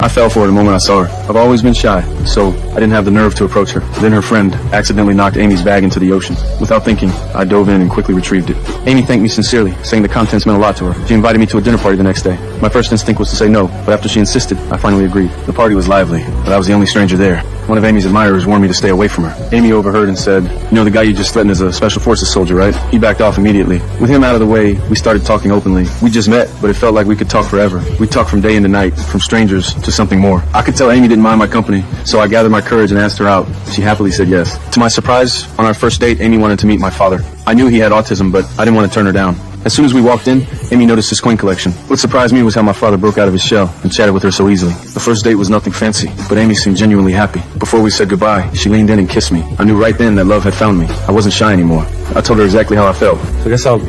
I fell for it the moment I saw her. I've always been shy, so I didn't have the nerve to approach her. Then her friend accidentally knocked Amy's bag into the ocean. Without thinking, I dove in and quickly retrieved it. Amy thanked me sincerely, saying the contents meant a lot to her. She invited me to a dinner party the next day. My first instinct was to say no, but after she insisted, I finally agreed. The party was lively, but I was the only stranger there. One of Amy's admirers warned me to stay away from her. Amy overheard and said, "You know the guy you just threatened is a special forces soldier, right?" He backed off immediately. With him out of the way, we started talking openly. We just met, but it felt like we could talk forever. We talked from day into night, from strangers to something more. I could tell Amy didn't mind my company, so I gathered my courage and asked her out. She happily said yes. To my surprise, on our first date, Amy wanted to meet my father. I knew he had autism, but I didn't want to turn her down. As soon as we walked in, Amy noticed his coin collection. What surprised me was how my father broke out of his shell and chatted with her so easily. The first date was nothing fancy, but Amy seemed genuinely happy. Before we said goodbye, she leaned in and kissed me. I knew right then that love had found me. I wasn't shy anymore. I told her exactly how I felt. So I guess I'll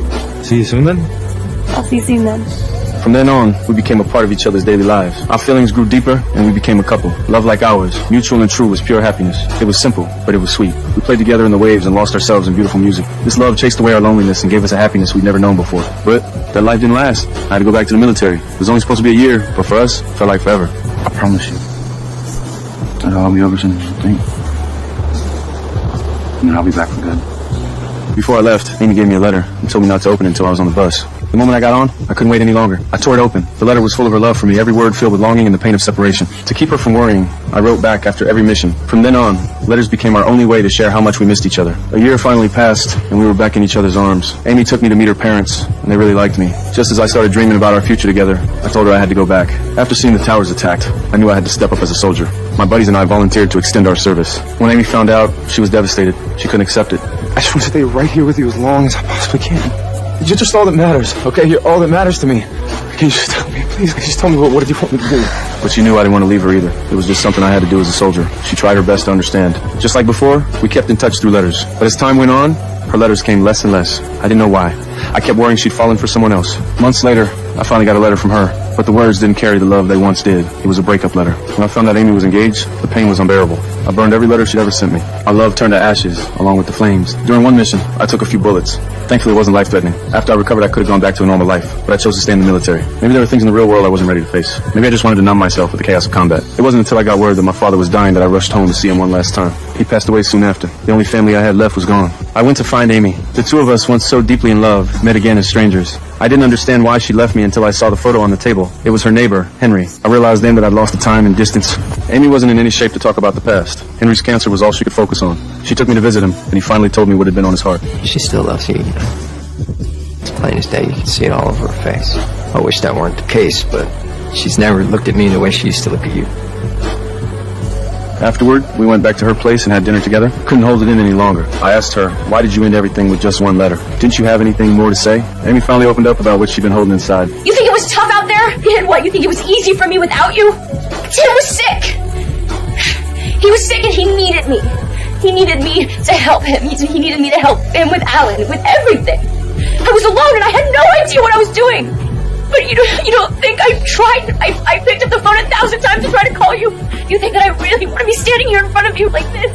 see you soon then? I'll see you soon then. From then on, we became a part of each other's daily lives. Our feelings grew deeper, and we became a couple. Love like ours, mutual and true, was pure happiness. It was simple, but it was sweet. We played together in the waves and lost ourselves in beautiful music. This love chased away our loneliness and gave us a happiness we'd never known before. But that life didn't last. I had to go back to the military. It was only supposed to be a year, but for us, it felt like forever. I promise you, that'll all be over soon as you think. And then I'll be back for good. Before I left, Amy gave me a letter and told me not to open it until I was on the bus. The moment I got on, I couldn't wait any longer. I tore it open. The letter was full of her love for me, every word filled with longing and the pain of separation. To keep her from worrying, I wrote back after every mission. From then on, letters became our only way to share how much we missed each other. A year finally passed, and we were back in each other's arms. Amy took me to meet her parents, and they really liked me. Just as I started dreaming about our future together, I told her I had to go back. After seeing the towers attacked, I knew I had to step up as a soldier. My buddies and I volunteered to extend our service. When Amy found out, she was devastated. She couldn't accept it. I just want to stay right here with you as long as I possibly can. You're just all that matters, okay? You're all that matters to me. Can you just tell me, please? Just tell me what did you want me to do? But she knew I didn't want to leave her either. It was just something I had to do as a soldier. She tried her best to understand. Just like before, we kept in touch through letters. But as time went on, her letters came less and less. I didn't know why. I kept worrying she'd fallen for someone else. Months later, I finally got a letter from her. But the words didn't carry the love they once did. It was a breakup letter. When I found out Amy was engaged, the pain was unbearable. I burned every letter she'd ever sent me. Our love turned to ashes, along with the flames. During one mission, I took a few bullets. Thankfully, it wasn't life-threatening. After I recovered, I could have gone back to a normal life, but I chose to stay in the military. Maybe there were things in the real world I wasn't ready to face. Maybe I just wanted to numb myself with the chaos of combat. It wasn't until I got word that my father was dying that I rushed home to see him one last time. He passed away soon after. The only family I had left was gone. I went to find Amy. The two of us, once so deeply in love, met again as strangers. I didn't understand why she left me until I saw the photo on the table. It was her neighbor, Henry. I realized then that I'd lost the time and distance. Amy wasn't in any shape to talk about the past. Henry's cancer was all she could focus on. She took me to visit him, and he finally told me what had been on his heart. She still loves you, you know. It's plain as day. You can see it all over her face. I wish that weren't the case, but she's never looked at me the way she used to look at you. Afterward, we went back to her place and had dinner together. Couldn't hold it in any longer. I asked her, why did you end everything with just one letter? Didn't you have anything more to say? Amy finally opened up about what she'd been holding inside. You think it was tough out there? And what, you think it was easy for me without you? Tim was sick. He was sick and he needed me. He needed me to help him. He needed me to help him with Alan, with everything. I was alone and I had no idea what I was doing. But you don't think I tried? I picked up the phone 1,000 times to try to call you. You think that I really want to be standing here in front of you like this?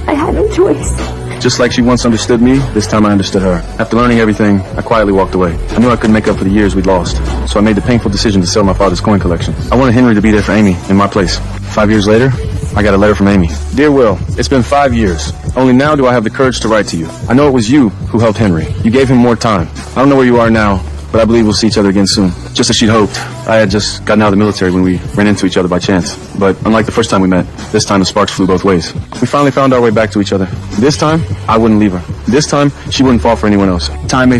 I had no choice. Just like she once understood me, this time I understood her. After learning everything, I quietly walked away. I knew I couldn't make up for the years we'd lost, so I made the painful decision to sell my father's coin collection. I wanted Henry to be there for Amy, in my place. 5 years later, I got a letter from Amy. Dear Will, it's been 5 years. Only now do I have the courage to write to you. I know it was you who helped Henry. You gave him more time. I don't know where you are now, but I believe we'll see each other again soon. Just as she'd hoped, I had just gotten out of the military when we ran into each other by chance. But unlike the first time we met, this time the sparks flew both ways. We finally found our way back to each other. This time, I wouldn't leave her. This time, she wouldn't fall for anyone else. Time may